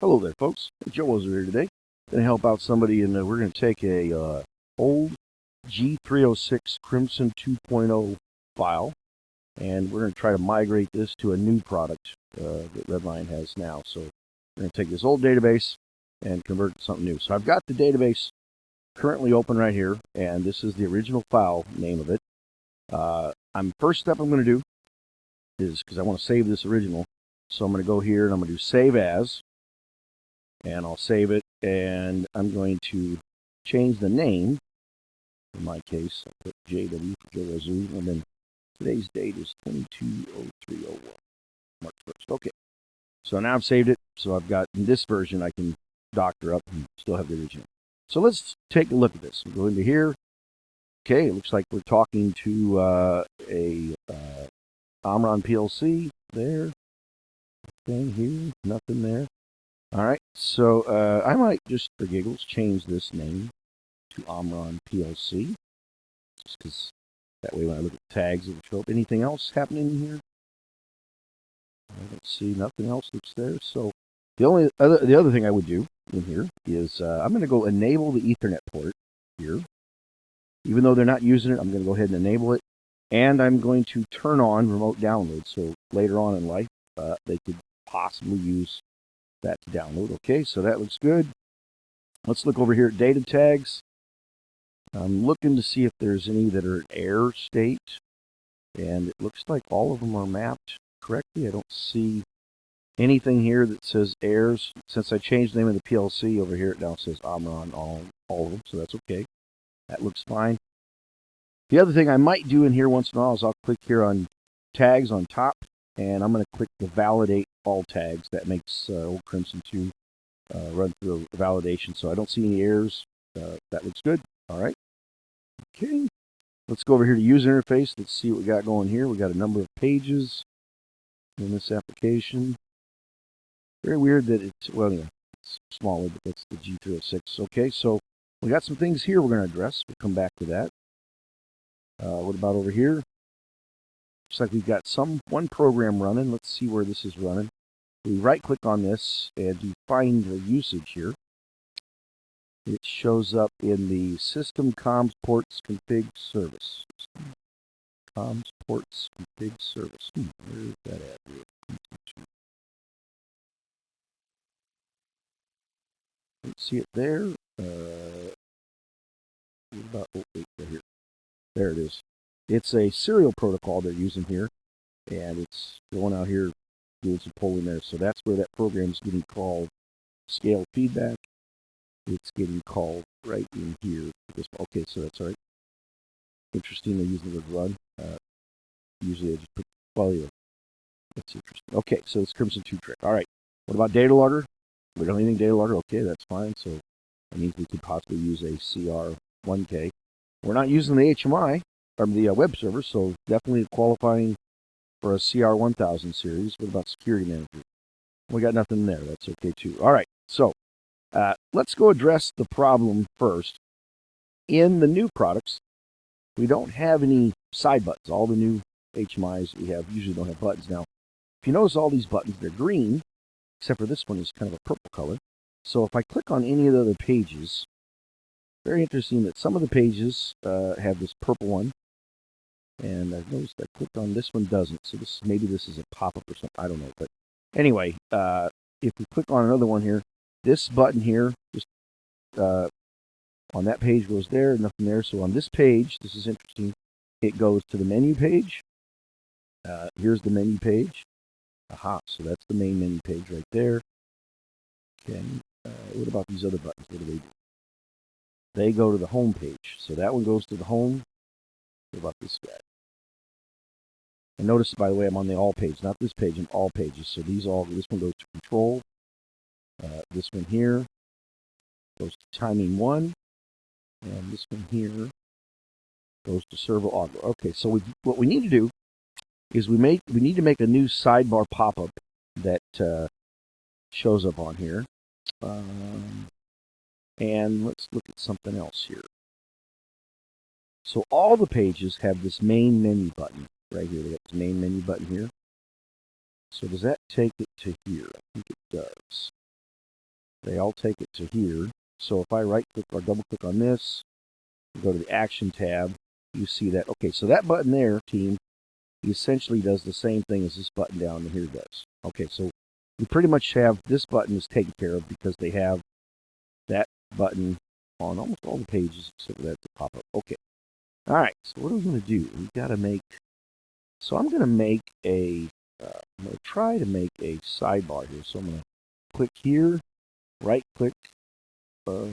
Hello there, folks. Joe over here today. Going to help out somebody, and we're going to take a old G306 Crimson 2.0 file, and we're going to try to migrate this to a new product that Redline has now. So we're going to take this old database and convert it to something new. So I've got the database currently open right here, and this is the original file name of it. First step I'm going to do is, because I want to save this original, so I'm going to go here and I'm going to do Save As. And I'll save it, and I'm going to change the name. In my case, I'll put JW for Joe Zoo, and then today's date is 22/03/01, March 1st. Okay, so now I've saved it, so I've got, in this version, I can doctor up and still have the original. So let's take a look at this. We'll go into here. Okay, it looks like we're talking to a Omron PLC there. Okay, here, nothing there. All right, so I might just, for giggles, change this name to Omron PLC, just because that way when I look at the tags, it'll show up. Anything else happening here? I don't see, nothing else that's there. So the other thing I would do in here is I'm going to go enable the Ethernet port here. Even though they're not using it, I'm going to go ahead and enable it, and I'm going to turn on remote download. So later on in life, they could possibly use that to download. Okay, so that looks good. Let's look over here at data tags. I'm looking to see if there's any that are in error state, and it looks like all of them are mapped correctly. I don't see anything here that says errors. Since I changed the name of the PLC over here, it now says Omron on all of them, so that's okay. That looks fine. The other thing I might do in here once in a while is I'll click here on tags on top, and I'm going to click the validate all tags. That makes old Crimson 2 run through a validation, so I don't see any errors. That looks good. All right. Okay. Let's go over here to user interface. Let's see what we got going here. We got a number of pages in this application. Very weird that it's, well, yeah, it's smaller, but that's the G306. Okay, so we got some things here we're going to address. We'll come back to that. What about over here? Looks like we've got one program running. Let's see where this is running. We right click on this and you find the usage here. It shows up in the system comms ports config service. Comms ports config service. Where is that at? Let's see it there. About, oh, wait, right here. There it is. It's a serial protocol they're using here, and it's going out here doing some polling there. So that's where that program is getting called scale feedback. It's getting called right in here. Okay, so that's all right. Interesting, they're using the word run. Usually they just put, well, yeah, that's interesting. Okay, so it's Crimson 2 trick. All right, what about data logger? We don't have anything data logger. Okay, that's fine. So that means we could possibly use a CR1K. We're not using the HMI, or the web server, so definitely qualifying for a CR1000 series. What about security manager? We got nothing there. That's okay too. All right, so let's go address the problem first. In the new products, we don't have any side buttons. All the new HMIs we have usually don't have buttons. Now, if you notice all these buttons, they're green, except for this one is kind of a purple color. So if I click on any of the other pages, very interesting that some of the pages have this purple one, and I've noticed I clicked on this one doesn't. So maybe this is a pop-up or something. I don't know. But anyway, if we click on another one here, this button here, just on that page goes there, nothing there. So on this page, this is interesting, it goes to the menu page. Here's the menu page. Aha, so that's the main menu page right there. Okay, what about these other buttons? What do they do? They go to the home page. So that one goes to the home. What about this guy? And notice, by the way, I'm on the all page, not this page, I'm all pages. So this one goes to control. This one here goes to timing 1. And this one here goes to servo auger. Okay, so what we need to do is we need to make a new sidebar pop-up that shows up on here. And let's look at something else here. So all the pages have this main menu button right here. They got this main menu button here. So does that take it to here? I think it does. they all take it to here. So if I right click or double click on this, go to the action tab, you see that. Okay, so that button there, team, essentially does the same thing as this button down here does. Okay, so you pretty much have this button is taken care of because they have that button on almost all the pages except for that to pop up. Okay. All right, so what are we going to do? We've got to make, so I'm going to make a, I'm going to try to make a sidebar here. So I'm going to click here, right click, well,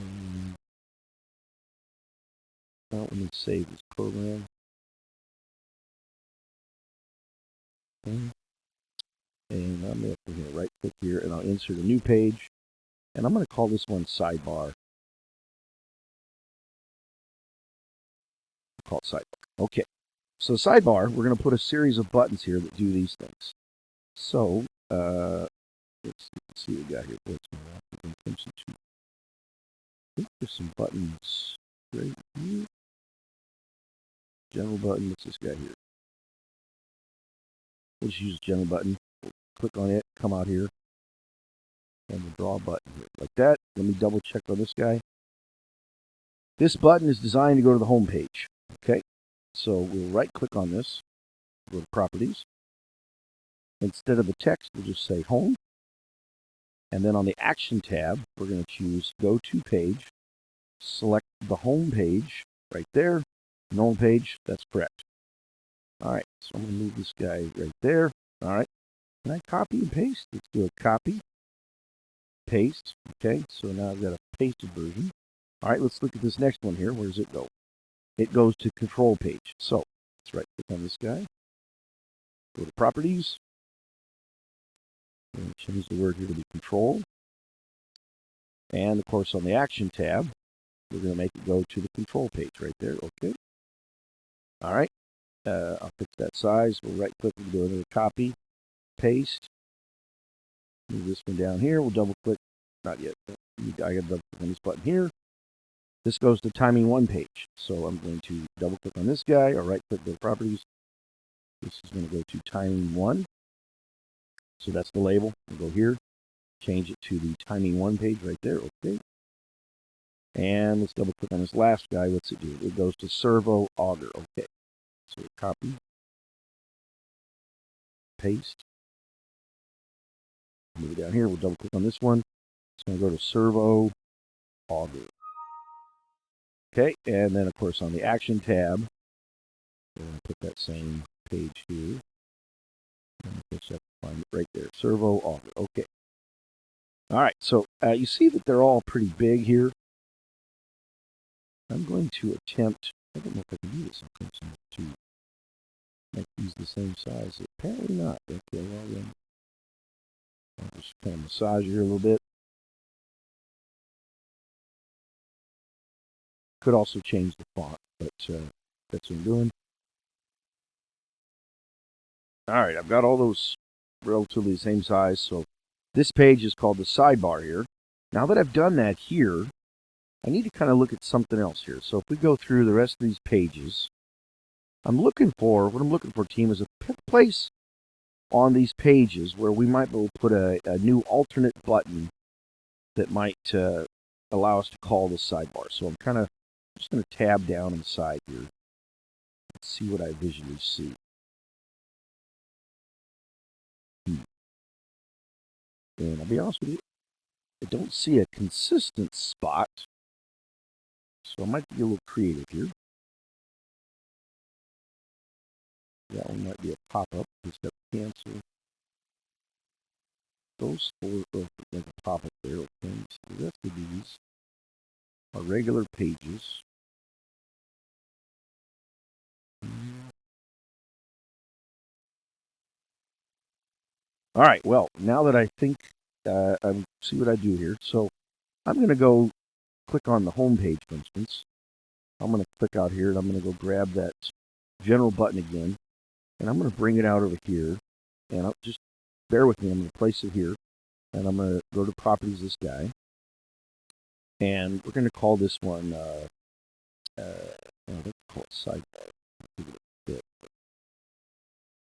let me save this program. Okay. And I'm going to right click here and I'll insert a new page. And I'm going to call this one sidebar. Call it sidebar. Okay. So sidebar, we're going to put a series of buttons here that do these things. So, let's see what we got here. I think there's some buttons right here. General button, what's this guy here? We'll just use the general button. We'll click on it, come out here, and we'll draw a button here. Like that. Let me double check on this guy. This button is designed to go to the home page. Okay. So we'll right click on this, go to properties. Instead of the text, we'll just say home. And then on the action tab, we're going to choose go to page, select the home page right there, the home page, that's correct. All right, so I'm going to move this guy right there. All right, can I copy and paste? Let's do a copy, paste. Okay, so now I've got a pasted version. All right, let's look at this next one here. Where does it go? It goes to control page. So let's right click on this guy, go to properties, and change the word here to be control. And of course, on the action tab, we're going to make it go to the control page right there. Okay. All right. I'll fix that size. We'll right click and do another copy, paste. Move this one down here. We'll double click. Not yet. I got to double click on this button here. This goes to timing one page. So I'm going to double click on this guy or right click the properties. This is going to go to timing one. So that's the label. We'll go here, change it to the timing one page right there. Okay. And let's double click on this last guy. What's it do? It goes to servo auger. Okay. So copy, paste. Move it down here. We'll double click on this one. It's going to go to servo auger. Okay. And then, of course, on the action tab, we're going to put that same page here. And of course, find it right there. Servo auger. Okay. All right. So you see that they're all pretty big here. I'm going to attempt, I don't know if I can do this. To make these the same size. Apparently not. Okay, well then, I'll just kind of massage here a little bit. Could also change the font, but that's what I'm doing. All right, I've got all those relatively the same size. So this page is called the sidebar here. Now that I've done that here, I need to kind of look at something else here. So if we go through the rest of these pages, what I'm looking for, team, is a place on these pages where we might be able to put a new alternate button that might allow us to call this sidebar. So I'm just going to tab down on the side here. Let's see what I visually see. And I'll be honest with you, I don't see a consistent spot. So I might be a little creative here. That one might be a pop-up. Just got to cancel. Those four like a pop-up there. Okay, so the rest of these are regular pages. All right, well, now that I think I see what I do here. So I'm going to go click on the home page, for instance. I'm going to click out here, and I'm going to go grab that general button again, and I'm going to bring it out over here. And I'll just bear with me. I'm going to place it here, and I'm going to go to properties, this guy, and we're going to call this one, let's call it sidebar. Give it a bit. I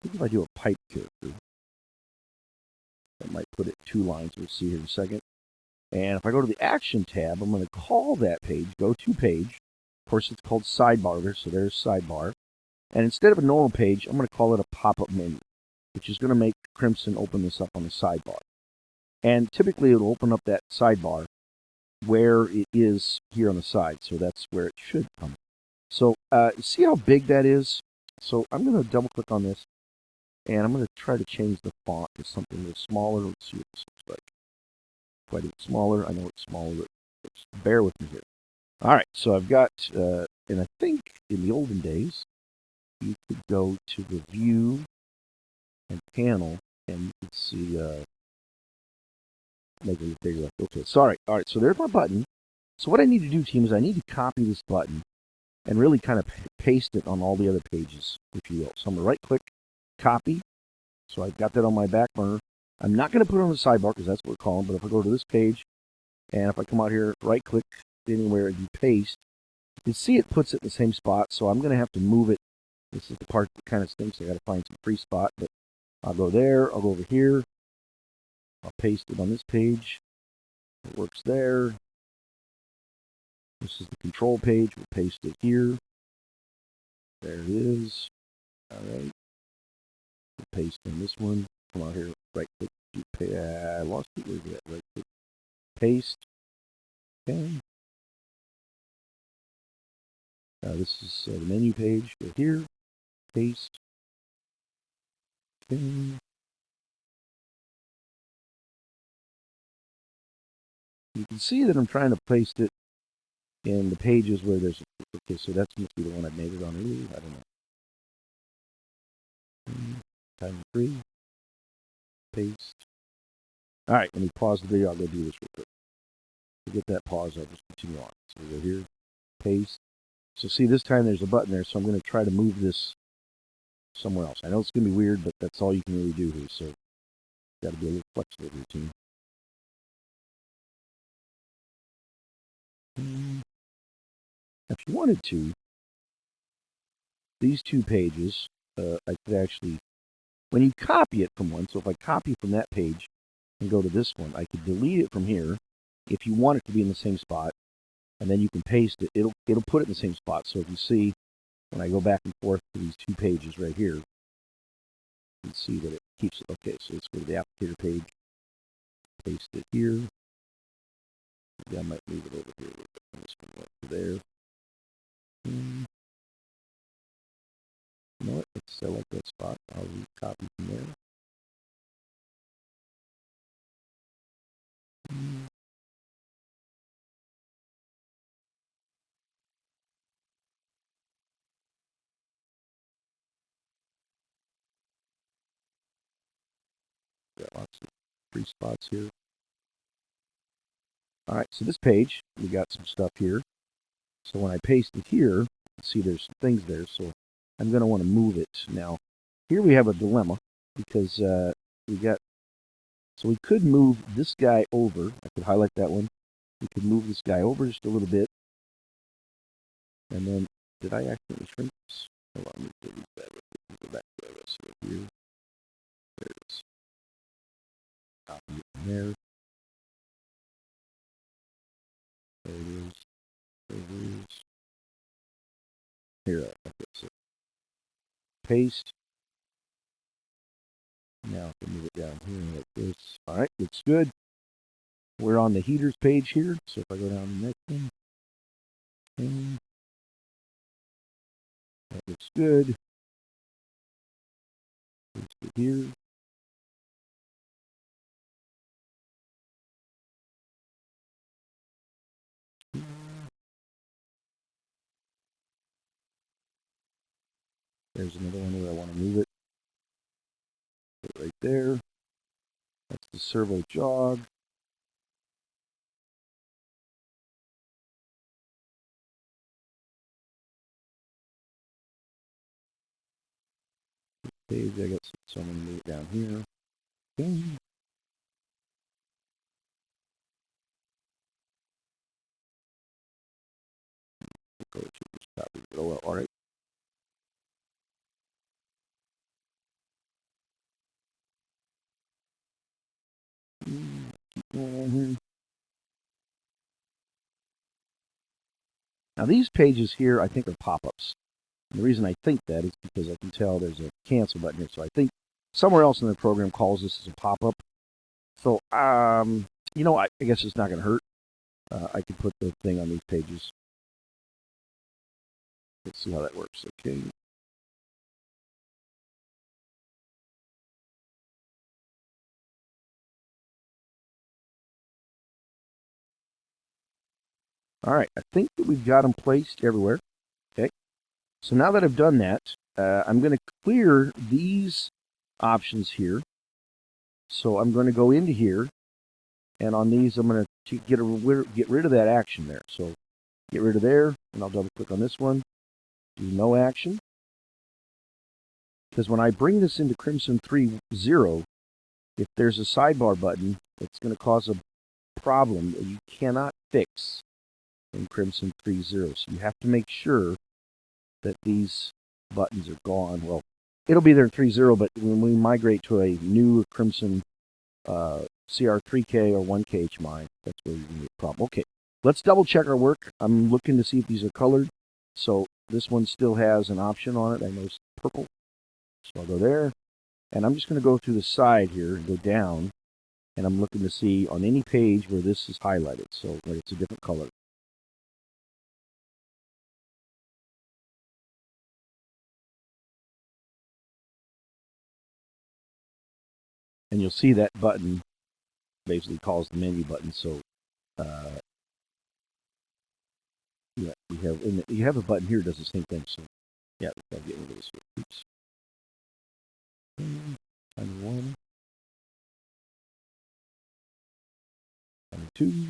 think if I do a pipe character, I might put it 2 lines. We'll see here in a second. And if I go to the Action tab, I'm going to call that page, Go To Page. Of course, it's called Sidebar there, so there's Sidebar. And instead of a normal page, I'm going to call it a pop-up menu, which is going to make Crimson open this up on the sidebar. And typically, it'll open up that sidebar where it is here on the side, so that's where it should come. So see how big that is? So I'm going to double-click on this, and I'm going to try to change the font to something a little smaller. Let's see what this looks like. Quite a bit smaller. I know it's smaller, but just bear with me here. All right, so I've got, and I think in the olden days, you could go to the View and Panel, and you could see, make it bigger. Okay, sorry. All right, so there's my button. So what I need to do, team, is I need to copy this button and really kind of paste it on all the other pages, if you will. So I'm going to right-click, copy. So I've got that on my back burner. I'm not going to put it on the sidebar because that's what we're calling, but if I go to this page, and if I come out here, right-click anywhere, and you paste, you can see it puts it in the same spot, so I'm going to have to move it. This is the part that kind of stinks. I got to find some free spot, but I'll go there, I'll go over here, I'll paste it on this page. It works there. This is the control page. We'll paste it here. There it is. All right. We'll paste in this one. Come out here, right click. I lost it. Where's that? Right click. Paste. Okay. This is the menu page. Go here. Paste. Okay. You can see that I'm trying to paste it in the pages where there's, okay, so that's must be the one I made it on. Ooh, I don't know. Time 3. Paste. All right, let me pause the video. I'll go do this real quick. To get that pause, I'll just continue on. So we go here, paste. So see, this time there's a button there, so I'm going to try to move this somewhere else. I know it's going to be weird, but that's all you can really do here. So got to be a little flexible here, team. If you wanted to, these two pages, I could actually, when you copy it from one, so if I copy from that page and go to this one, I could delete it from here if you want it to be in the same spot, and then you can paste it. It'll put it in the same spot. So if you see, when I go back and forth to these two pages right here, you can see that it keeps it. Okay, so let's go to the applicator page, paste it here. Maybe I might move it over here. This one right to there. You know what? Let's select that spot. I'll recopy from there. Got lots of free spots here. All right, so this page, we got some stuff here. So when I paste it here, see there's some things there. So I'm going to want to move it. Now, here we have a dilemma because we got, so we could move this guy over. I could highlight that one. We could move this guy over just a little bit. And then, did I accidentally shrink this? Hold on, let me delete that. Go back to the rest of it here. There it is. Copy it from there. There it is. There it is. Here, okay, so paste. Now I can move it down here like this. All right, looks good. We're on the heaters page here. So if I go down to the next one, and that looks good. Paste it here. There's another one where I want to move it. Put it right there. That's the servo jog. Page, I got so I'm going to move it down here. Okay. Go to this copy. Oh, well, all right. Keep going on here. Now these pages here I think are pop-ups. And the reason I think that is because I can tell there's a cancel button here. So I think somewhere else in the program calls this as a pop-up. So, you know, I guess it's not going to hurt. I could put the thing on these pages. Let's see how that works. Okay. All right, I think that we've got them placed everywhere. Okay, so now that I've done that, I'm going to clear these options here. So I'm going to go into here, and on these I'm going to get rid of that action there. So get rid of there, and I'll double click on this one. Do no action. Because when I bring this into Crimson 3.0, if there's a sidebar button, it's going to cause a problem that you cannot fix in Crimson 3.0. So you have to make sure that these buttons are gone. Well, it'll be there in 3.0, but when we migrate to a new Crimson CR3K or 1K HMI, that's where you're going to get a problem. Okay, let's double check our work. I'm looking to see if these are colored. So this one still has an option on it. I know it's purple. So I'll go there. And I'm just going to go through the side here and go down. And I'm looking to see on any page where this is highlighted. So where it's a different color. And you'll see that button basically calls the menu button. So yeah, you have a button here that does the same thing. So yeah, I'll get rid of this. Oops. Time 1. Time 2.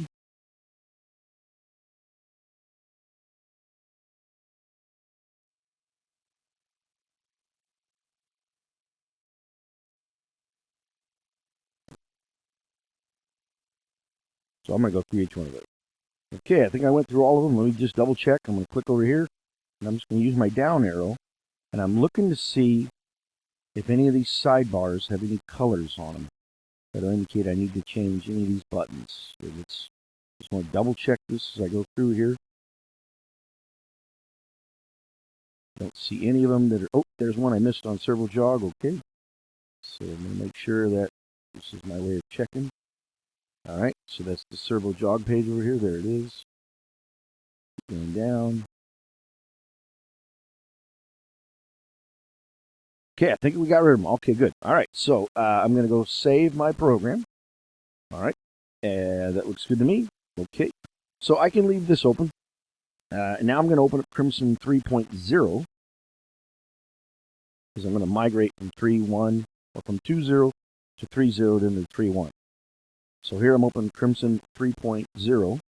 So I'm going to go through each one of those. Okay, I think I went through all of them. Let me just double check. I'm going to click over here, and I'm just going to use my down arrow, and I'm looking to see if any of these sidebars have any colors on them that'll indicate I need to change any of these buttons. So just want to double check this as I go through here. Don't see any of them that are, oh, there's one I missed on servo jog. Okay, so I'm going to make sure that this is my way of checking. All right, so that's the servo jog page over here. There it is. Going down. Okay, I think we got rid of them. Okay, good. All right, so I'm going to go save my program. All right, and that looks good to me. Okay, so I can leave this open. And now I'm going to open up Crimson 3.0 because I'm going to migrate from 3.1 or from 2.0 to 3.0 then to 3.1. So here I'm opening Crimson 3.0.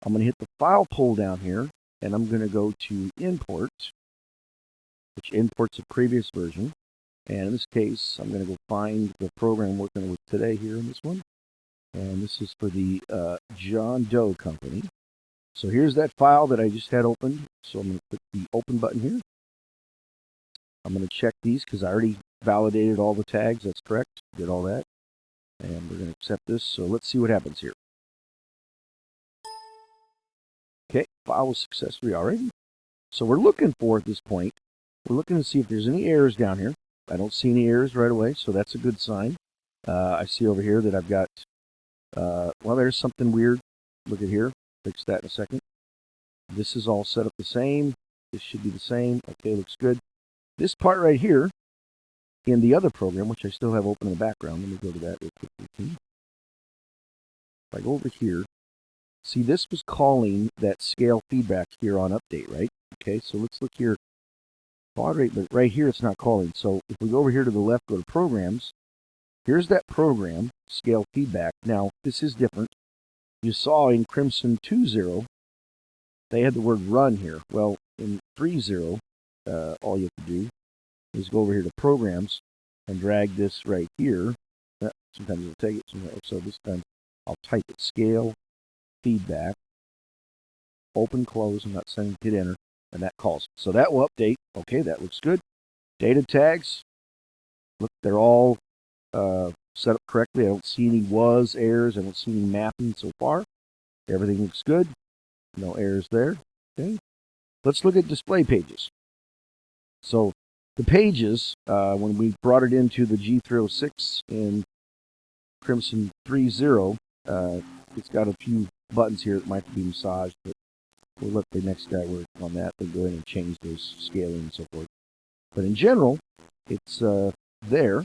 I'm going to hit the file pull down here, and I'm going to go to import, which imports a previous version. And in this case, I'm going to go find the program I'm working with today here in this one. And this is for the John Doe company. So here's that file that I just had opened. So I'm going to click the open button here. I'm going to check these because I already validated all the tags. That's correct. Did all that. And we're going to accept this. So let's see what happens here. Okay, file was successfully already. So we're looking for, at this point, we're looking to see if there's any errors down here. I don't see any errors right away, so that's a good sign. I see over here that I've got, well, there's something weird. Look at here. Fix that in a second. This is all set up the same. This should be the same. Okay, looks good. This part right here in the other program, which I still have open in the background, let me go to that real quickly. If I go over here, see, this was calling that scale feedback here on update, right? Okay, so let's look here. Baud rate, but right here it's not calling. So if we go over here to the left, go to programs, here's that program, scale feedback. Now, this is different. You saw in Crimson 2.0, they had the word run here. Well, in 3.0, all you have to do is go over here to programs and drag this right here. Sometimes it'll take it. So this time I'll type it, scale feedback, open, close. I'm not saying hit enter, and that calls. So that will update. Okay, that looks good. Data tags, look, they're all set up correctly. I don't see any was errors. I don't see any mapping so far. Everything looks good. No errors there. Okay, let's look at display pages. So the pages, when we brought it into the G306 in Crimson 3.0, it's got a few buttons here that might be massaged, but we'll let the next guy work on that and go ahead and change those scaling and so forth. But in general, it's there.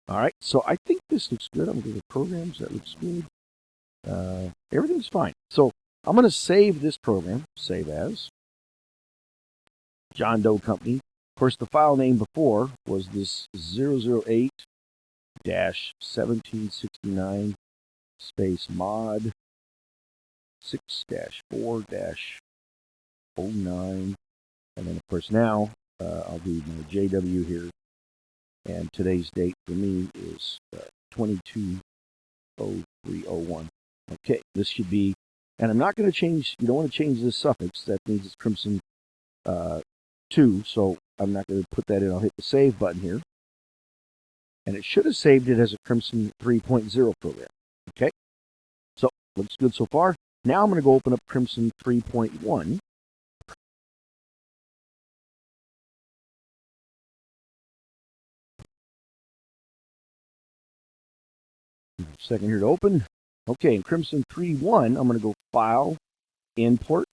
All right, so I think this looks good. I'm going to go to programs. That looks good. Everything's fine. So I'm going to save this program, save as John Doe Company. Of course, the file name before was this 008-1769 space mod 6-4-09. And then, of course, now I'll do my JW here. And today's date for me is 22/03/01. Okay, this should be, and I'm not going to change, you don't want to change this suffix. That means it's Crimson 2, so I'm not going to put that in. I'll hit the save button here. And it should have saved it as a Crimson 3.0 program. Okay, so looks good so far. Now I'm going to go open up Crimson 3.1. Second here to open. Okay, in Crimson 3.1, I'm going to go File, Import,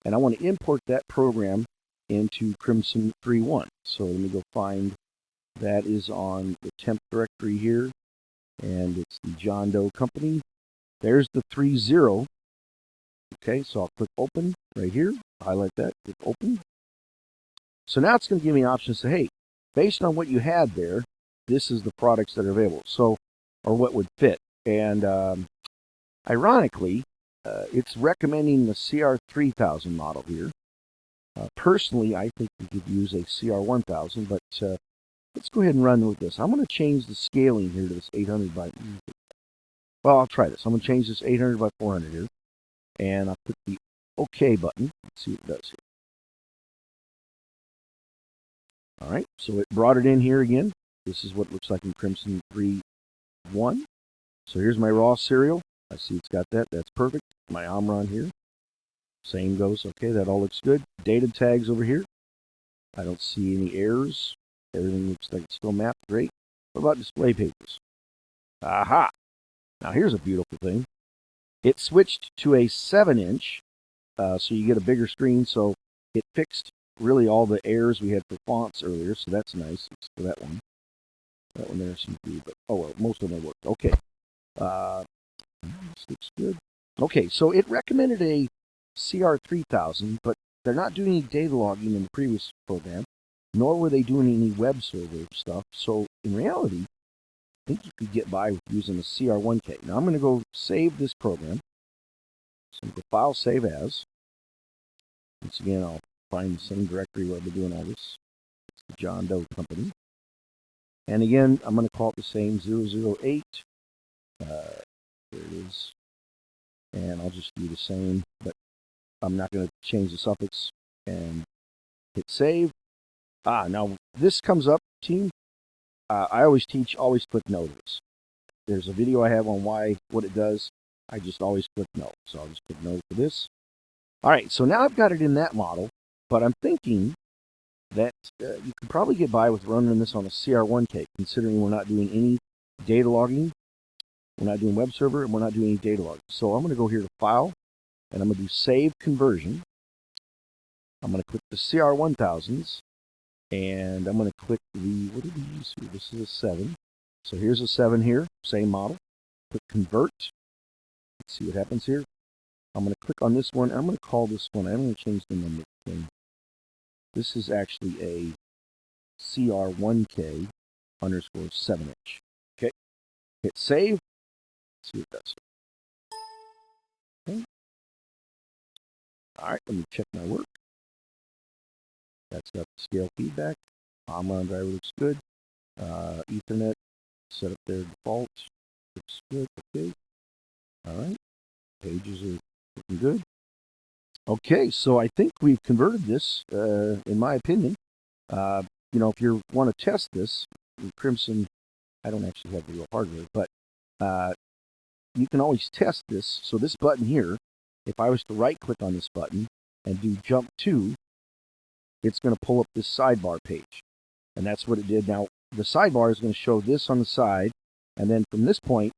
and I want to import that program into Crimson 3.1. So let me go find, that is on the temp directory here, and it's the John Doe Company. There's the 3.0. Okay, so I'll click Open right here, highlight that, click Open. So now it's going to give me an option to say, hey, based on what you had there, this is the products that are available. So, or what would fit. And ironically, it's recommending the CR3000 model here. Personally, I think we could use a CR1000, but let's go ahead and run with this. I'm going to change the scaling here to this 800 by... Well, I'll try this. I'm going to change this 800 by 400 here. And I'll click the OK button. Let's see what it does here. All right, so it brought it in here again. This is what it looks like in Crimson 3.1. So here's my raw serial. I see it's got that. That's perfect. My Omron here. Same goes. Okay, that all looks good. Data tags over here. I don't see any errors. Everything looks like it's still mapped. Great. What about display pages? Aha! Now here's a beautiful thing. It switched to a 7-inch, so you get a bigger screen. So it fixed really all the errors we had for fonts earlier. So that's nice. It's for that one. That one there seems to be, but oh well, most of them worked. Okay. This looks good. Okay, so it recommended a CR3000, but they're not doing any data logging in the previous program, nor were they doing any web server stuff. So in reality, I think you could get by with using a CR1K. Now I'm going to go save this program. So I'm going to go File, Save As. Once again, I'll find the same directory where I've been doing all this. It's the John Doe Company. And again, I'm going to call it the same 008. There it is. And I'll just do the same, but I'm not going to change the suffix, and hit save. Now this comes up, team. I always teach, always click no to this. There's a video I have on what it does. I just always click no. So I'll just click no for this. All right, so now I've got it in that model, but I'm thinking that you can probably get by with running this on a CR1K, considering we're not doing any data logging. We're not doing web server, and we're not doing any data logging. So I'm going to go here to File, and I'm going to do Save Conversion. I'm going to click the CR1000s, and I'm going to click the, what did we use here? This is a 7. So here's a 7 here, same model. Click Convert. Let's see what happens here. I'm going to click on this one. I'm going to call this one, I'm going to change the number thing. This is actually a CR1K underscore 7-inch. Okay. Hit Save. Let's see what it does. Okay. All right, let me check my work. That's got scale feedback. Omron driver looks good. Ethernet set up their default. Looks good. Okay. All right. Pages are looking good. Okay, so I think we've converted this, in my opinion. You know, if you want to test this, Crimson, I don't actually have the real hardware, but you can always test this. So this button here if I was to right click on this button and do jump to, it's going to pull up this sidebar page. And that's what it did. Now, the sidebar is going to show this on the side, and then from this point,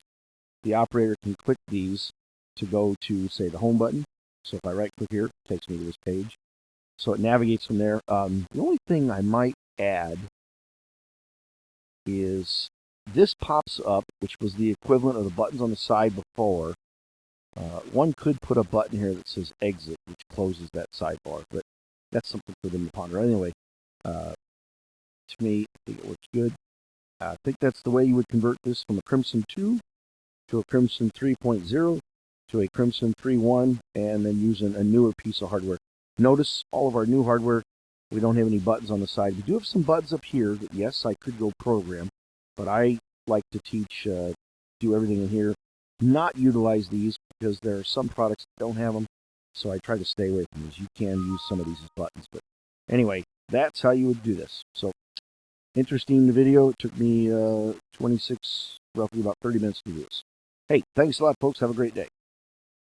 the operator can click these to go to, say, the home button. So if I right click here, it takes me to this page. So it navigates from there. The only thing I might add is this pops up, which was the equivalent of the buttons on the side before. One could put a button here that says exit, which closes that sidebar, but that's something for them to ponder. Anyway, to me, I think it works good. I think that's the way you would convert this from a Crimson 2 to a Crimson 3.0 to a Crimson 3.1, and then using a newer piece of hardware. Notice all of our new hardware, we don't have any buttons on the side. We do have some buttons up here that, yes, I could go program, but I like to teach, do everything in here, not utilize these because there are some products that don't have them, so I try to stay away from these. You can use some of these as buttons, but anyway, that's how you would do this. So, interesting video. It took me roughly about 30 minutes to do this. Hey, thanks a lot, folks. Have a great day.